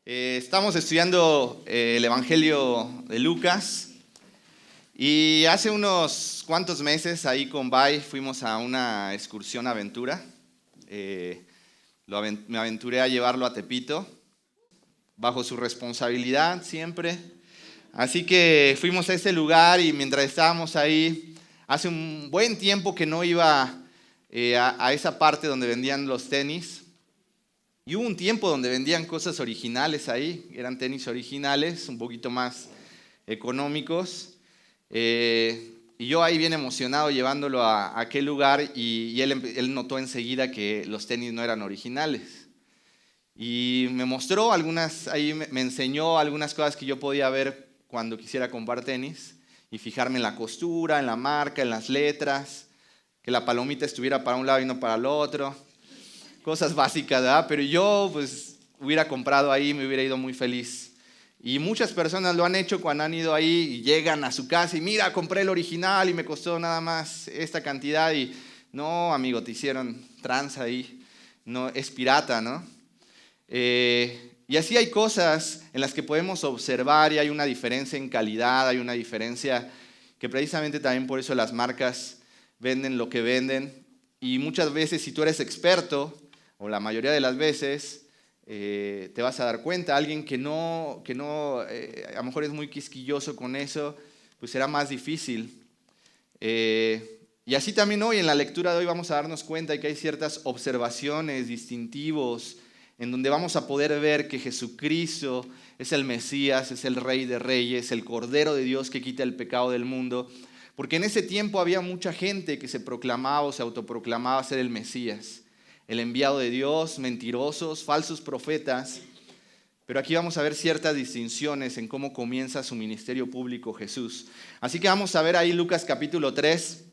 Estamos estudiando el Evangelio de Lucas y hace unos cuantos meses ahí con Bai fuimos a una excursión aventura. Me aventuré a llevarlo a Tepito, bajo su responsabilidad siempre. Así que fuimos a ese lugar y mientras estábamos ahí, hace un buen tiempo que no iba a esa parte donde vendían los tenis. Y hubo un tiempo donde vendían cosas originales ahí, eran tenis originales, un poquito más económicos. Y yo ahí bien emocionado llevándolo a aquel lugar y él notó enseguida que los tenis no eran originales. Y me mostró algunas, ahí me enseñó algunas cosas que yo podía ver cuando quisiera comprar tenis y fijarme en la costura, en la marca, en las letras, que la palomita estuviera para un lado y no para el otro. Cosas básicas, ¿verdad? Pero yo pues hubiera comprado ahí, me hubiera ido muy feliz. Y muchas personas lo han hecho cuando han ido ahí y llegan a su casa y mira, compré el original y me costó nada más esta cantidad. Y no, amigo, te hicieron tranza ahí, no, es pirata, ¿no? Y así hay cosas en las que podemos observar y hay una diferencia en calidad, hay una diferencia que precisamente también por eso las marcas venden lo que venden. Y muchas veces si tú eres experto, o la mayoría de las veces, te vas a dar cuenta, alguien que no a lo mejor es muy quisquilloso con eso, pues será más difícil. Y así también hoy, en la lectura de hoy, vamos a darnos cuenta de que hay ciertas observaciones, distintivos, en donde vamos a poder ver que Jesucristo es el Mesías, es el Rey de Reyes, el Cordero de Dios que quita el pecado del mundo. Porque en ese tiempo había mucha gente que se proclamaba o se autoproclamaba ser el Mesías, el enviado de Dios, mentirosos, falsos profetas. Pero aquí vamos a ver ciertas distinciones en cómo comienza su ministerio público Jesús. Así que vamos a ver ahí Lucas capítulo 3.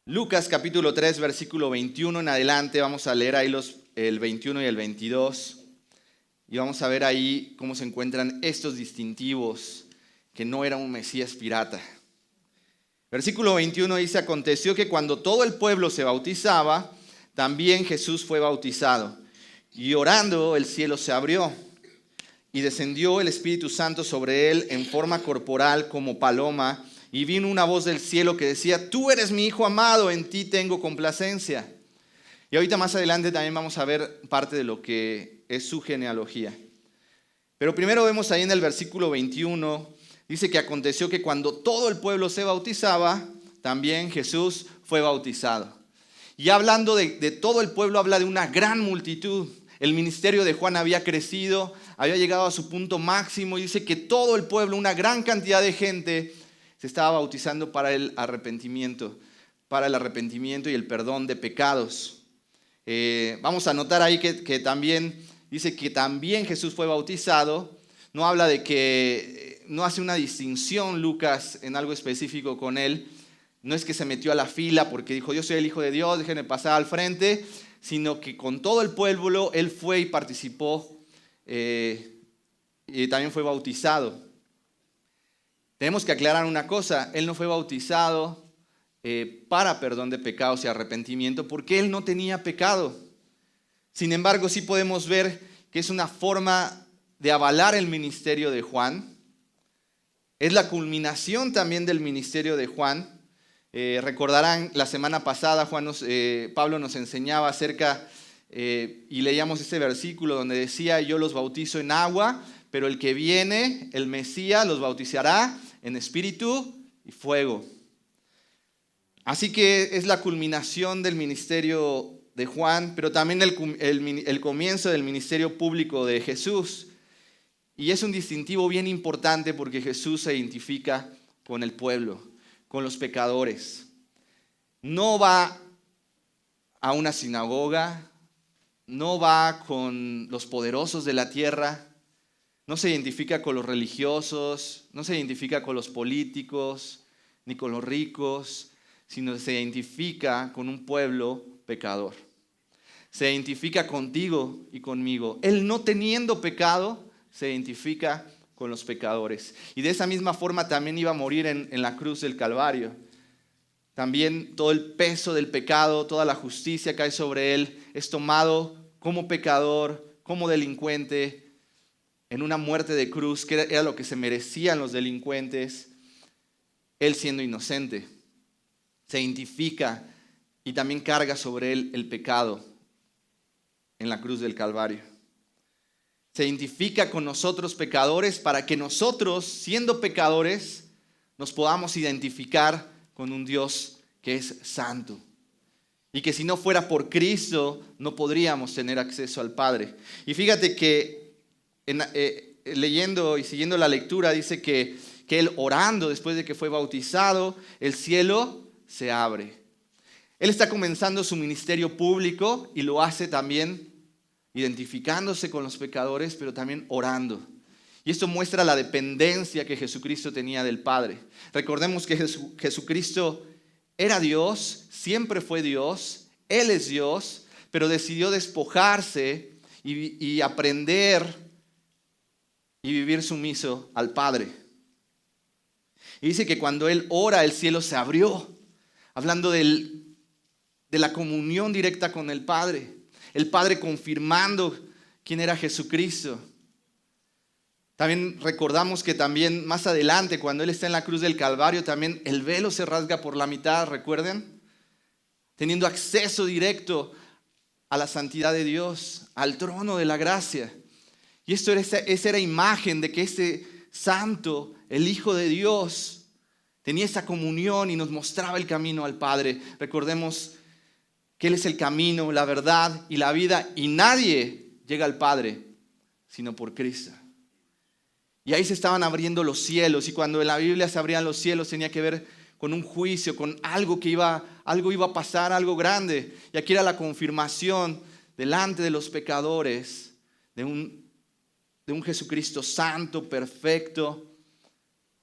Lucas capítulo 3, versículo 21 en adelante. Vamos a leer ahí el 21 y el 22. Y vamos a ver ahí cómo se encuentran estos distintivos que no era un Mesías pirata. Versículo 21 dice: aconteció que cuando todo el pueblo se bautizaba, también Jesús fue bautizado. Y orando, el cielo se abrió, y descendió el Espíritu Santo sobre él en forma corporal como paloma, y vino una voz del cielo que decía: tú eres mi Hijo amado, en ti tengo complacencia. Y ahorita más adelante también vamos a ver parte de lo que es su genealogía. Pero primero vemos ahí en el versículo 21, dice que aconteció que cuando todo el pueblo se bautizaba, también Jesús fue bautizado. Y hablando de todo el pueblo, habla de una gran multitud. El ministerio de Juan había crecido, había llegado a su punto máximo y dice que todo el pueblo, una gran cantidad de gente, se estaba bautizando para el arrepentimiento y el perdón de pecados. Vamos a notar ahí que también dice que también Jesús fue bautizado. No habla de que, no hace una distinción Lucas en algo específico con él. No es que se metió a la fila porque dijo: yo soy el Hijo de Dios, déjenme pasar al frente, sino que con todo el pueblo él fue y participó y también fue bautizado. Tenemos que aclarar una cosa: él no fue bautizado para perdón de pecados y arrepentimiento porque él no tenía pecado. Sin embargo, sí podemos ver que es una forma de avalar el ministerio de Juan. Es la culminación también del ministerio de Juan. Recordarán, la semana pasada Pablo nos enseñaba acerca, y leíamos este versículo donde decía: yo los bautizo en agua, pero el que viene, el Mesías, los bautizará en espíritu y fuego. Así que es la culminación del ministerio de Juan, pero también el comienzo del ministerio público de Jesús. Y es un distintivo bien importante porque Jesús se identifica con el pueblo, con los pecadores. No va a una sinagoga, no va con los poderosos de la tierra, no se identifica con los religiosos, no se identifica con los políticos, ni con los ricos, sino se identifica con un pueblo pecador. Se identifica contigo y conmigo. Él, no teniendo pecado, se identifica con los pecadores. Y de esa misma forma también iba a morir en la cruz del Calvario. También todo el peso del pecado, toda la justicia cae sobre él, es tomado como pecador, como delincuente en una muerte de cruz, que era lo que se merecían los delincuentes, él siendo inocente. Se identifica y también carga sobre él el pecado en la cruz del Calvario. Se identifica con nosotros pecadores para que nosotros, siendo pecadores, nos podamos identificar con un Dios que es santo. Y que si no fuera por Cristo, no podríamos tener acceso al Padre. Y fíjate que leyendo y siguiendo la lectura, dice que él orando después de que fue bautizado, el cielo se abre. Él está comenzando su ministerio público y lo hace también identificándose con los pecadores, pero también orando. Y esto muestra la dependencia que Jesucristo tenía del Padre. Recordemos que Jesucristo era Dios, siempre fue Dios, Él es Dios, pero decidió despojarse y aprender y vivir sumiso al Padre. Y dice que cuando Él ora, el cielo se abrió, hablando de la comunión directa con el Padre. El Padre confirmando quién era Jesucristo. También recordamos que también más adelante, cuando Él está en la cruz del Calvario, también el velo se rasga por la mitad, ¿recuerden? Teniendo acceso directo a la santidad de Dios, al trono de la gracia. Y esa era imagen de que ese santo, el Hijo de Dios, tenía esa comunión y nos mostraba el camino al Padre. Recordemos que Él es el camino, la verdad y la vida, y nadie llega al Padre sino por Cristo. Y ahí se estaban abriendo los cielos, y cuando en la Biblia se abrían los cielos tenía que ver con un juicio, con algo algo iba a pasar, algo grande. Y aquí era la confirmación delante de los pecadores de un Jesucristo santo, perfecto,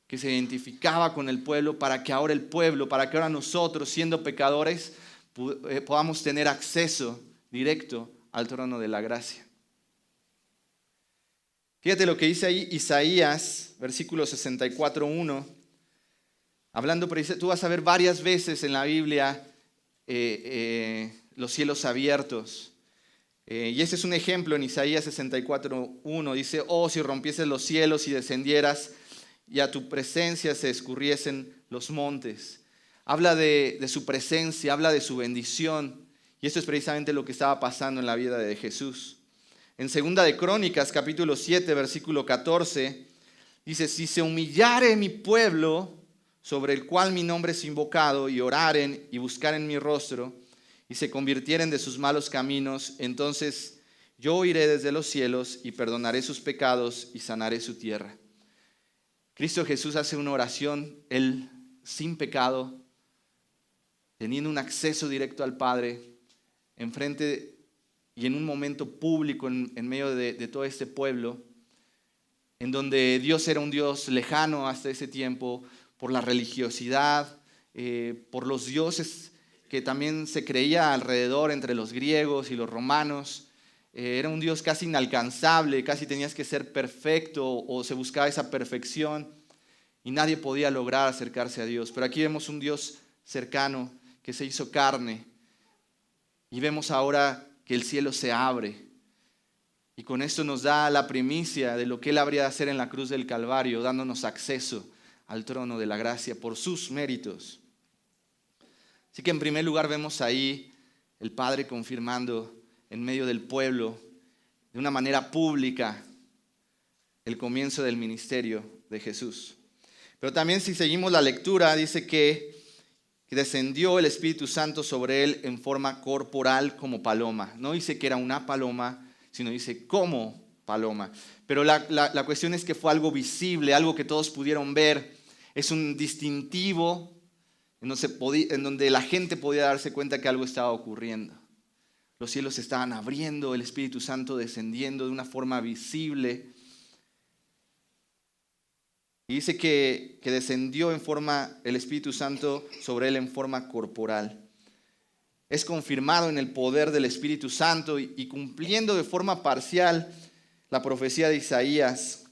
que se identificaba con el pueblo para que ahora nosotros, siendo pecadores, podamos tener acceso directo al trono de la gracia. Fíjate lo que dice ahí Isaías, versículo 64:1. Hablando, tú vas a ver varias veces en la Biblia los cielos abiertos. Y ese es un ejemplo en Isaías 64:1. Dice, oh, si rompieses los cielos y descendieras, y a tu presencia se escurriesen los montes. Habla de su presencia, habla de su bendición. Y esto es precisamente lo que estaba pasando en la vida de Jesús. En 2 de Crónicas, capítulo 7, versículo 14, dice, si se humillare mi pueblo, sobre el cual mi nombre es invocado, y oraren y buscaren mi rostro, y se convirtieren de sus malos caminos, entonces yo oiré desde los cielos y perdonaré sus pecados y sanaré su tierra. Cristo Jesús hace una oración, Él sin pecado, teniendo un acceso directo al Padre, enfrente y en un momento público en medio de todo este pueblo, en donde Dios era un Dios lejano hasta ese tiempo, por la religiosidad, por los dioses que también se creía alrededor entre los griegos y los romanos. Era un Dios casi inalcanzable, casi tenías que ser perfecto o se buscaba esa perfección y nadie podía lograr acercarse a Dios. Pero aquí vemos un Dios cercano que se hizo carne y vemos ahora que el cielo se abre y con esto nos da la primicia de lo que Él habría de hacer en la cruz del Calvario, dándonos acceso al trono de la gracia por sus méritos. Así que en primer lugar vemos ahí el Padre confirmando en medio del pueblo de una manera pública el comienzo del ministerio de Jesús. Pero también si seguimos la lectura dice que descendió el Espíritu Santo sobre Él en forma corporal como paloma. No dice que era una paloma, sino dice como paloma. Pero la cuestión es que fue algo visible, algo que todos pudieron ver. Es un distintivo en donde la gente podía darse cuenta que algo estaba ocurriendo. Los cielos se estaban abriendo, el Espíritu Santo descendiendo de una forma visible. Y dice que descendió el Espíritu Santo sobre él en forma corporal. Es confirmado en el poder del Espíritu Santo y cumpliendo de forma parcial la profecía de Isaías,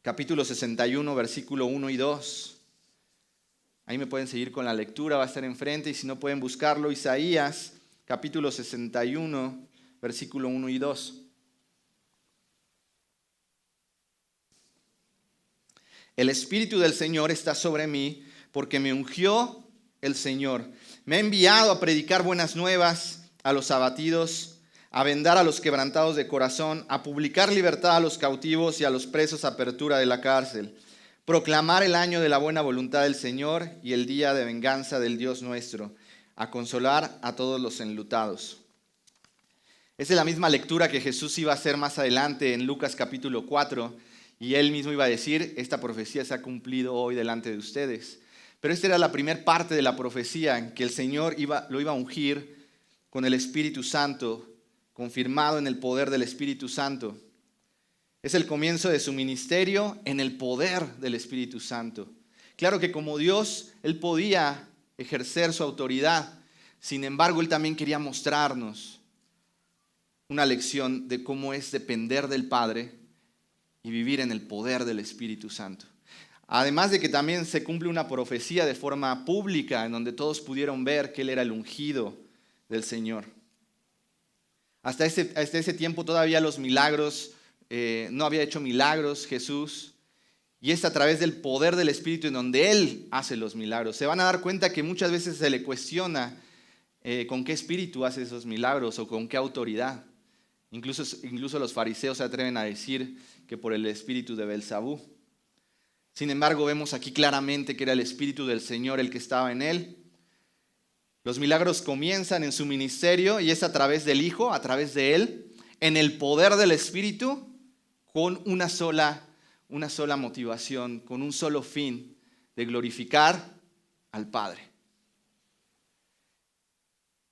capítulo 61, versículo 1 y 2. Ahí me pueden seguir con la lectura, va a estar enfrente y si no pueden buscarlo, Isaías, capítulo 61, versículo 1 y 2. el Espíritu del Señor está sobre mí, porque me ungió el Señor. Me ha enviado a predicar buenas nuevas a los abatidos, a vendar a los quebrantados de corazón, a publicar libertad a los cautivos y a los presos apertura de la cárcel, proclamar el año de la buena voluntad del Señor y el día de venganza del Dios nuestro, a consolar a todos los enlutados. Esa es la misma lectura que Jesús iba a hacer más adelante en Lucas capítulo 4, y él mismo iba a decir, esta profecía se ha cumplido hoy delante de ustedes. Pero esta era la primera parte de la profecía, en que el Señor lo iba a ungir con el Espíritu Santo, confirmado en el poder del Espíritu Santo. Es el comienzo de su ministerio en el poder del Espíritu Santo. Claro que como Dios, Él podía ejercer su autoridad. Sin embargo, Él también quería mostrarnos una lección de cómo es depender del Padre y vivir en el poder del Espíritu Santo. Además de que también se cumple una profecía de forma pública, en donde todos pudieron ver que Él era el ungido del Señor. Hasta ese tiempo todavía los milagros, no había hecho milagros Jesús, y es a través del poder del Espíritu en donde Él hace los milagros. Se van a dar cuenta que muchas veces se le cuestiona con qué espíritu hace esos milagros o con qué autoridad. Incluso los fariseos se atreven a decir que por el espíritu de Belzabú. Sin embargo, vemos aquí claramente que era el Espíritu del Señor el que estaba en Él. Los milagros comienzan en su ministerio y es a través del Hijo, a través de Él, en el poder del Espíritu, con una sola motivación, con un solo fin, de glorificar al Padre.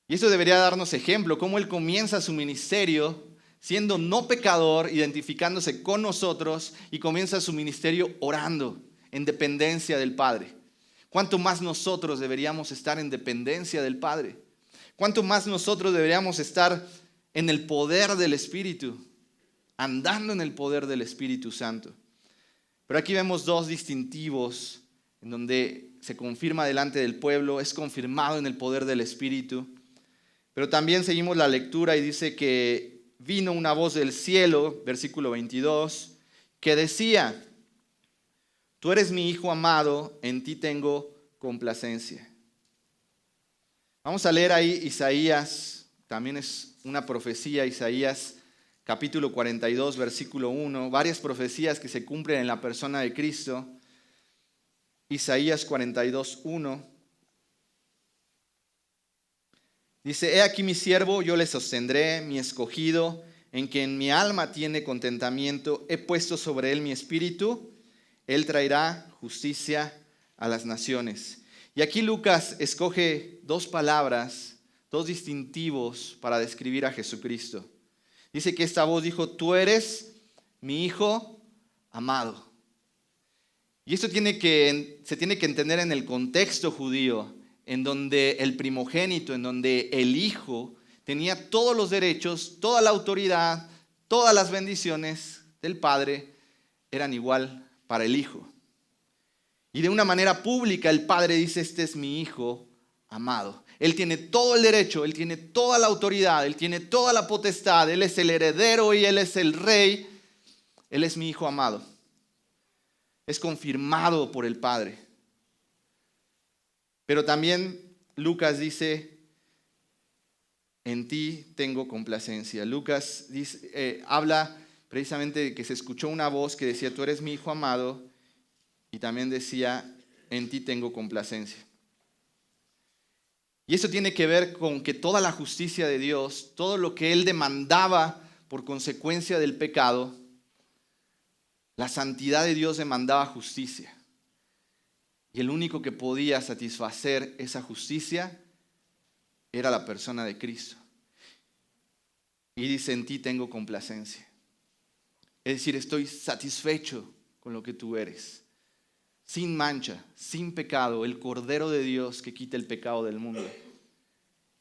Y eso debería darnos ejemplo, cómo Él comienza su ministerio siendo no pecador, identificándose con nosotros, y comienza su ministerio orando en dependencia del Padre. ¿Cuánto más nosotros deberíamos estar en dependencia del Padre? ¿Cuánto más nosotros deberíamos estar en el poder del Espíritu, andando en el poder del Espíritu Santo? Pero aquí vemos dos distintivos en donde se confirma delante del pueblo, es confirmado en el poder del Espíritu. Pero también seguimos la lectura y dice que vino una voz del cielo, versículo 22, que decía: tú eres mi Hijo amado, en ti tengo complacencia. Vamos a leer ahí Isaías, también es una profecía, Isaías capítulo 42, versículo 1, varias profecías que se cumplen en la persona de Cristo. Isaías 42, 1. Dice: he aquí mi siervo, yo le sostendré, mi escogido, en quien mi alma tiene contentamiento. He puesto sobre él mi espíritu, él traerá justicia a las naciones. Y aquí Lucas escoge dos palabras, dos distintivos para describir a Jesucristo. Dice que esta voz dijo: tú eres mi Hijo amado. Y esto se tiene que entender en el contexto judío, en donde el primogénito, en donde el Hijo tenía todos los derechos, toda la autoridad, todas las bendiciones del Padre eran igual para el Hijo. Y de una manera pública el Padre dice: este es mi Hijo amado. Él tiene todo el derecho, Él tiene toda la autoridad, Él tiene toda la potestad, Él es el heredero y Él es el rey. Él es mi Hijo amado. Es confirmado por el Padre. Pero también Lucas dice: en ti tengo complacencia. Lucas habla precisamente de que se escuchó una voz que decía: tú eres mi Hijo amado, y también decía: en ti tengo complacencia. Y eso tiene que ver con que toda la justicia de Dios, todo lo que Él demandaba por consecuencia del pecado, la santidad de Dios demandaba justicia. Y el único que podía satisfacer esa justicia era la persona de Cristo. Y dice: en ti tengo complacencia. Es decir, estoy satisfecho con lo que tú eres. Sin mancha, sin pecado, el Cordero de Dios que quita el pecado del mundo.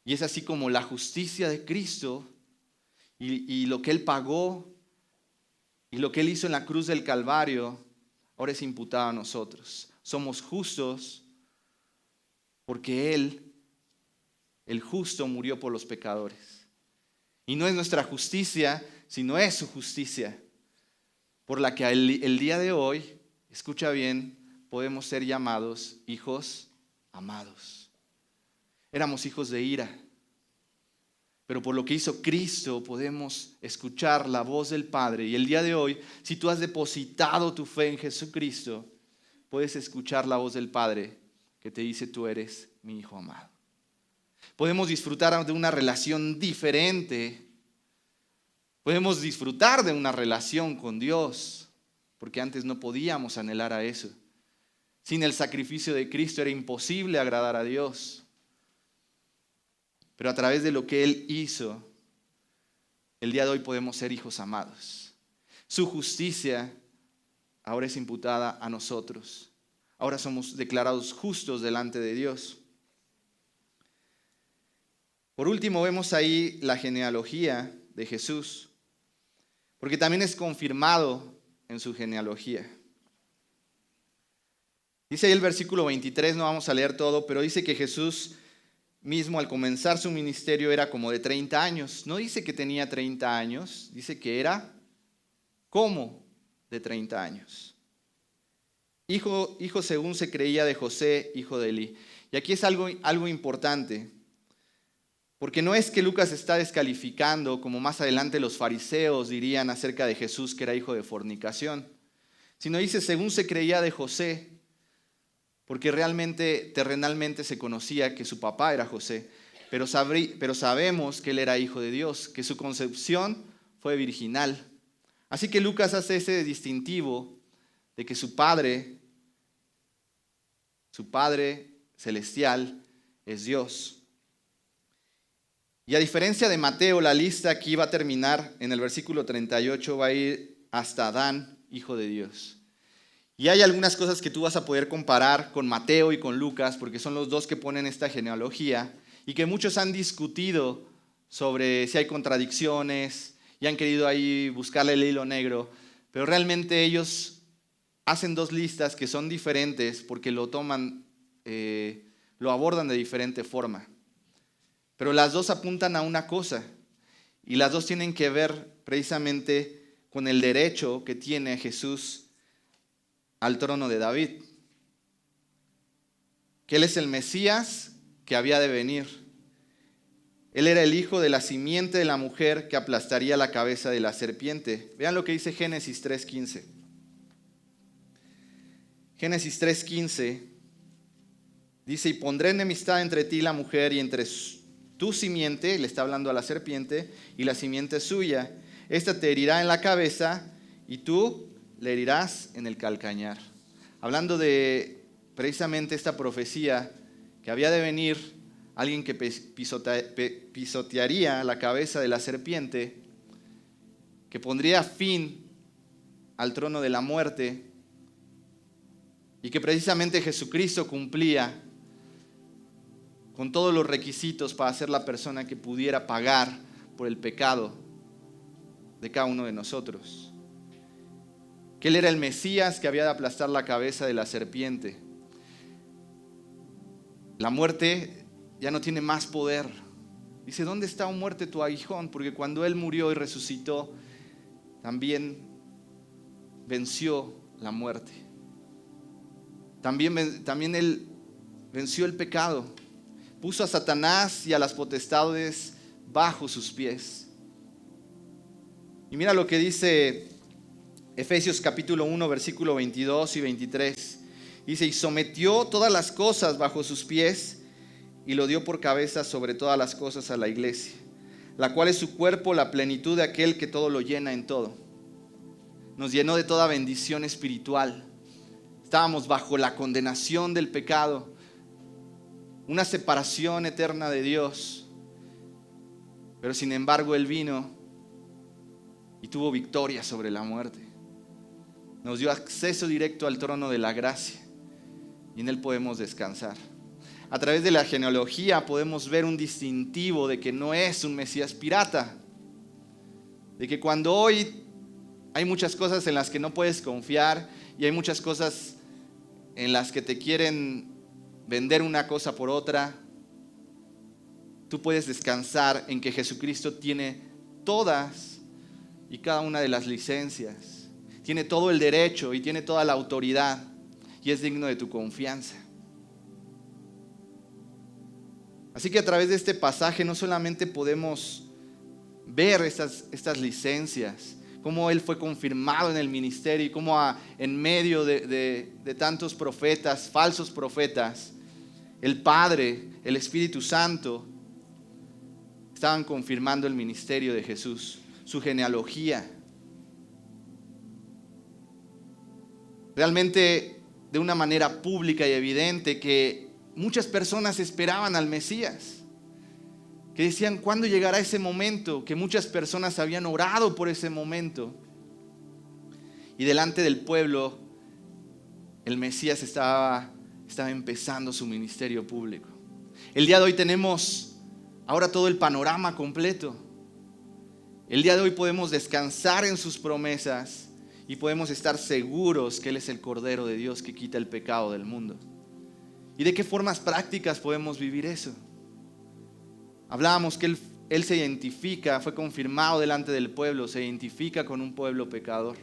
Y es así como la justicia de Cristo y lo que Él pagó y lo que Él hizo en la cruz del Calvario, ahora es imputado a nosotros. Somos justos porque Él, el justo, murió por los pecadores. Y no es nuestra justicia, sino es su justicia, por la que el día de hoy escucha bien, podemos ser llamados hijos amados. Éramos hijos de ira, pero por lo que hizo Cristo podemos escuchar la voz del Padre. Y el día de hoy, si tú has depositado tu fe en Jesucristo, puedes escuchar la voz del Padre que te dice: tú eres mi hijo amado. Podemos disfrutar de una relación diferente. Podemos disfrutar de una relación con Dios, porque antes no podíamos anhelar a eso. Sin el sacrificio de Cristo era imposible agradar a Dios. Pero a través de lo que Él hizo, el día de hoy podemos ser hijos amados. Su justicia ahora es imputada a nosotros. Ahora somos declarados justos delante de Dios. Por último, vemos ahí la genealogía de Jesús, porque también es confirmado en su genealogía. Dice ahí el versículo 23, no vamos a leer todo, pero dice que Jesús mismo al comenzar su ministerio era como de 30 años. No dice que tenía 30 años, dice que era como de 30 años. Hijo según se creía de José, hijo de Elí. Y aquí es algo importante, porque no es que Lucas está descalificando, como más adelante los fariseos dirían acerca de Jesús, que era hijo de fornicación, sino dice según se creía de José, porque realmente, terrenalmente se conocía que su papá era José, pero sabemos que él era hijo de Dios, que su concepción fue virginal. Así que Lucas hace ese distintivo de que su padre celestial es Dios. Y a diferencia de Mateo, la lista aquí va a terminar en el versículo 38, va a ir hasta Adán, hijo de Dios. Y hay algunas cosas que tú vas a poder comparar con Mateo y con Lucas, porque son los dos que ponen esta genealogía, y que muchos han discutido sobre si hay contradicciones, y han querido ahí buscarle el hilo negro, pero realmente ellos hacen dos listas que son diferentes porque lo abordan de diferente forma. Pero las dos apuntan a una cosa, y las dos tienen que ver precisamente con el derecho que tiene Jesús al trono de David, que Él es el Mesías que había de venir. Él era el hijo de la simiente de la mujer que aplastaría la cabeza de la serpiente. Vean lo que dice Génesis 3:15. Génesis 3:15 dice: y pondré enemistad entre ti y la mujer, y entre tu simiente, le está hablando a la serpiente, y la simiente suya. Esta te herirá en la cabeza, y tú le herirás en el calcañar. Hablando de precisamente esta profecía que había de venir alguien que pisotearía la cabeza de la serpiente, que pondría fin al trono de la muerte, y que precisamente Jesucristo cumplía con todos los requisitos para ser la persona que pudiera pagar por el pecado de cada uno de nosotros. Que Él era el Mesías que había de aplastar la cabeza de la serpiente. La muerte ya no tiene más poder. Dice: ¿dónde está, oh muerte, tu aguijón? Porque cuando Él murió y resucitó, también venció la muerte. También Él venció el pecado. Puso a Satanás y a las potestades bajo sus pies. Y mira lo que dice Efesios capítulo 1, versículo 22 y 23. Dice: y sometió todas las cosas bajo sus pies y lo dio por cabeza sobre todas las cosas a la iglesia, la cual es su cuerpo, la plenitud de aquel que todo lo llena en todo. Nos llenó de toda bendición espiritual. Estábamos bajo la condenación del pecado, una separación eterna de Dios, pero sin embargo Él vino y tuvo victoria sobre la muerte. Nos dio acceso directo al trono de la gracia y en Él podemos descansar. A través de la genealogía podemos ver un distintivo de que no es un Mesías pirata, de que cuando hoy hay muchas cosas en las que no puedes confiar y hay muchas cosas en las que te quieren vender una cosa por otra, tú puedes descansar en que Jesucristo tiene todas y cada una de las licencias. tiene todo el derecho y tiene toda la autoridad y es digno de tu confianza. Así que a través de este pasaje no solamente podemos ver estas licencias, cómo él fue confirmado en el ministerio y cómo en medio de tantos profetas, falsos profetas, el Padre, el Espíritu Santo estaban confirmando el ministerio de Jesús, su genealogía. Realmente de una manera pública y evidente que muchas personas esperaban al Mesías, que decían, ¿cuándo llegará ese momento? Que muchas personas habían orado por ese momento. Y delante del pueblo, el Mesías estaba empezando su ministerio público. El día de hoy tenemos ahora todo el panorama completo. El día de hoy podemos descansar en sus promesas y podemos estar seguros que Él es el Cordero de Dios que quita el pecado del mundo. ¿Y de qué formas prácticas podemos vivir eso? Hablábamos que Él se identifica, fue confirmado delante del pueblo, se identifica con un pueblo pecador,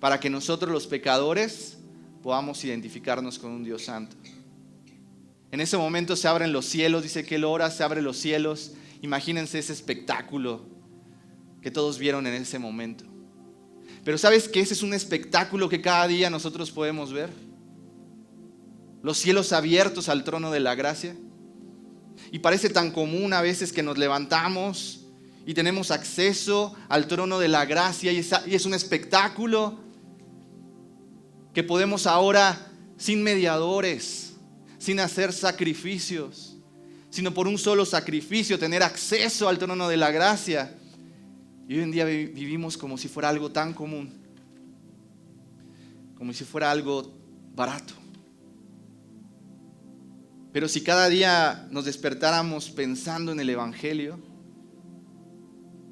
para que nosotros los pecadores podamos identificarnos con un Dios santo. En ese momento se abren los cielos, dice que Él ora, se abren los cielos. Imagínense ese espectáculo que todos vieron en ese momento. Pero ¿sabes que ese es un espectáculo que cada día nosotros podemos ver? Los cielos abiertos al trono de la gracia. Y parece tan común a veces que nos levantamos y tenemos acceso al trono de la gracia y es un espectáculo que podemos ahora sin mediadores, sin hacer sacrificios, sino por un solo sacrificio tener acceso al trono de la gracia. Y hoy en día vivimos como si fuera algo tan común, como si fuera algo barato. Pero si cada día nos despertáramos pensando en el Evangelio,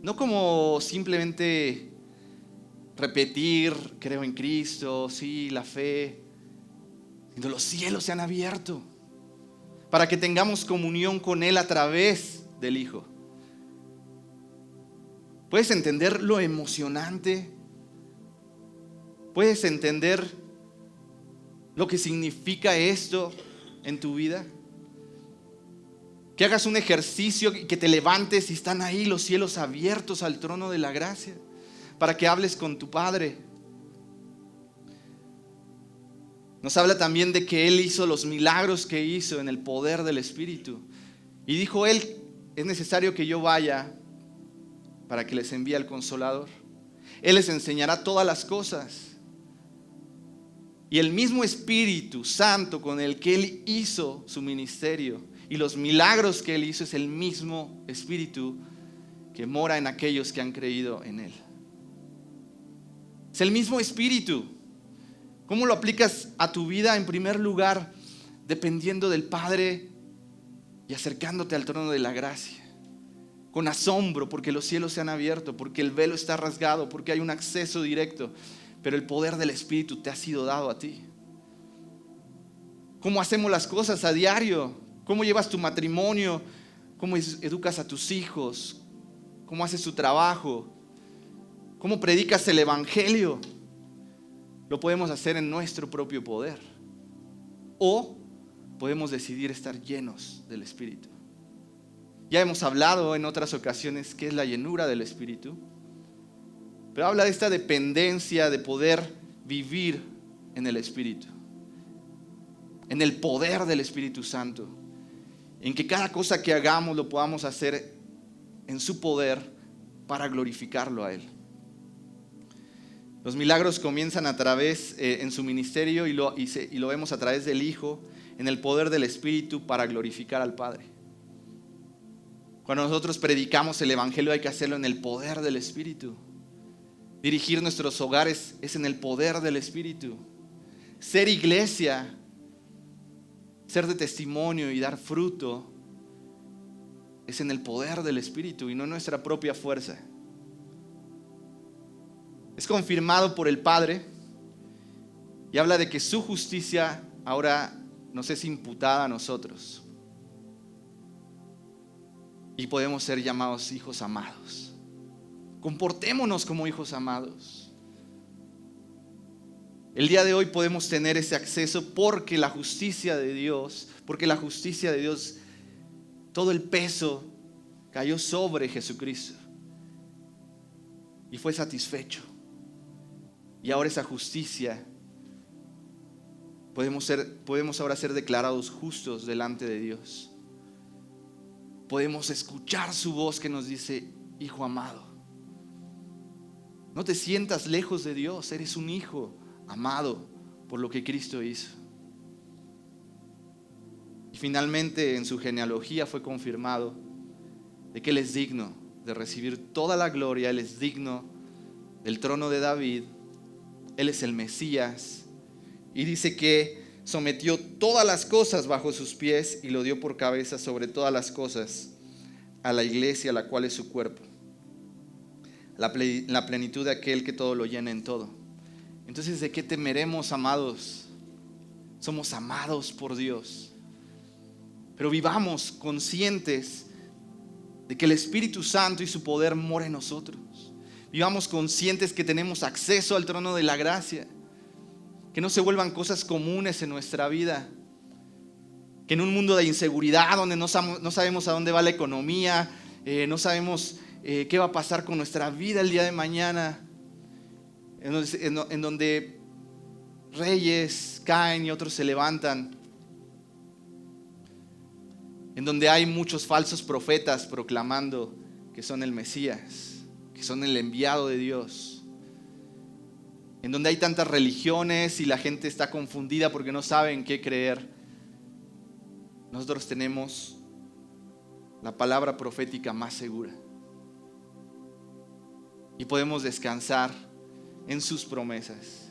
no como simplemente repetir, creo en Cristo, sí, la fe, sino los cielos se han abierto para que tengamos comunión con Él a través del Hijo. ¿Puedes entender lo emocionante? ¿Puedes entender lo que significa esto en tu vida? Que hagas un ejercicio y que te levantes y están ahí los cielos abiertos al trono de la gracia para que hables con tu Padre. Nos habla también de que Él hizo los milagros que hizo en el poder del Espíritu. Y dijo Él, es necesario que yo vaya para que les envíe al Consolador. Él les enseñará todas las cosas. Y el mismo Espíritu Santo con el que Él hizo su ministerio y los milagros que Él hizo es el mismo Espíritu que mora en aquellos que han creído en Él. Es el mismo Espíritu. ¿Cómo lo aplicas a tu vida? En primer lugar, dependiendo del Padre y acercándote al trono de la gracia. Con asombro, porque los cielos se han abierto, porque el velo está rasgado, porque hay un acceso directo. Pero el poder del Espíritu te ha sido dado a ti. ¿Cómo hacemos las cosas a diario? ¿Cómo llevas tu matrimonio? ¿Cómo educas a tus hijos? ¿Cómo haces tu trabajo? ¿Cómo predicas el Evangelio? Lo podemos hacer en nuestro propio poder. O podemos decidir estar llenos del Espíritu. Ya hemos hablado en otras ocasiones qué es la llenura del Espíritu. Pero habla de esta dependencia de poder vivir en el Espíritu, en el poder del Espíritu Santo, en que cada cosa que hagamos lo podamos hacer en su poder para glorificarlo a Él. Los milagros comienzan a través, en su ministerio y lo vemos a través del Hijo, en el poder del Espíritu para glorificar al Padre. Cuando nosotros predicamos el Evangelio hay que hacerlo en el poder del Espíritu. Dirigir nuestros hogares es en el poder del Espíritu. Ser iglesia, ser de testimonio y dar fruto es en el poder del Espíritu y no en nuestra propia fuerza. Es confirmado por el Padre y habla de que su justicia ahora nos es imputada a nosotros. Y podemos ser llamados hijos amados. Comportémonos como hijos amados. El día de hoy podemos tener ese acceso porque la justicia de Dios, todo el peso cayó sobre Jesucristo y fue satisfecho. Y ahora esa justicia, podemos ahora ser declarados justos delante de Dios. Podemos escuchar su voz que nos dice: hijo amado. No te sientas lejos de Dios, eres un hijo amado por lo que Cristo hizo. Y finalmente en su genealogía fue confirmado de que Él es digno de recibir toda la gloria, Él es digno del trono de David, Él es el Mesías. Y dice que sometió todas las cosas bajo sus pies y lo dio por cabeza sobre todas las cosas a la iglesia, la cual es su cuerpo, la plenitud de aquel que todo lo llena en todo. Entonces, ¿de qué temeremos, amados? Somos amados por Dios. Pero vivamos conscientes de que el Espíritu Santo y su poder mora en nosotros. Vivamos conscientes que tenemos acceso al trono de la gracia. Que no se vuelvan cosas comunes en nuestra vida. Que en un mundo de inseguridad, donde no sabemos a dónde va la economía, no sabemos qué va a pasar con nuestra vida el día de mañana, en donde reyes caen y otros se levantan, en donde hay muchos falsos profetas proclamando que son el Mesías, que son el enviado de Dios, en donde hay tantas religiones y la gente está confundida porque no saben qué creer. Nosotros tenemos la palabra profética más segura y podemos descansar en sus promesas.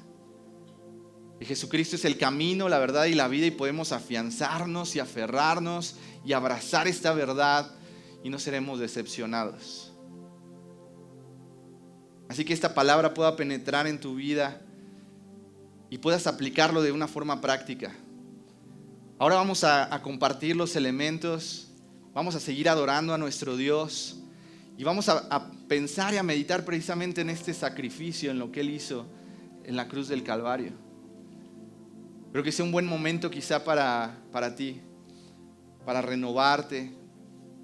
Y Jesucristo es el camino, la verdad y la vida, y podemos afianzarnos y aferrarnos y abrazar esta verdad y no seremos decepcionados. Así que esta palabra pueda penetrar en tu vida y puedas aplicarlo de una forma práctica. Ahora vamos a compartir los elementos, vamos a seguir adorando a nuestro Dios y vamos a pensar y a meditar precisamente en este sacrificio, en lo que Él hizo en la cruz del Calvario. Pero que sea un buen momento quizá para ti, para renovarte,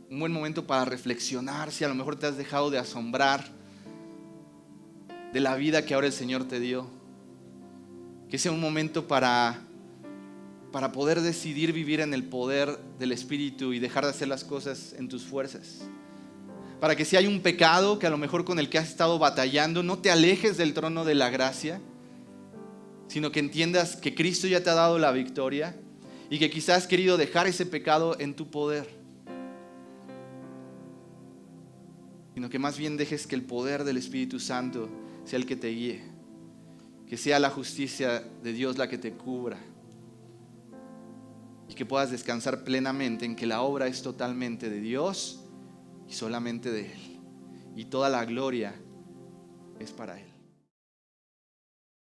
un buen momento para reflexionar si a lo mejor te has dejado de asombrar de la vida que ahora el Señor te dio. Que sea un momento para poder decidir vivir en el poder del Espíritu y dejar de hacer las cosas en tus fuerzas. Para que si hay un pecado que a lo mejor con el que has estado batallando, no te alejes del trono de la gracia, sino que entiendas que Cristo ya te ha dado la victoria y que quizás has querido dejar ese pecado en tu poder, sino que más bien dejes que el poder del Espíritu Santo sea el que te guíe, que sea la justicia de Dios la que te cubra y que puedas descansar plenamente en que la obra es totalmente de Dios y solamente de Él, y toda la gloria es para Él.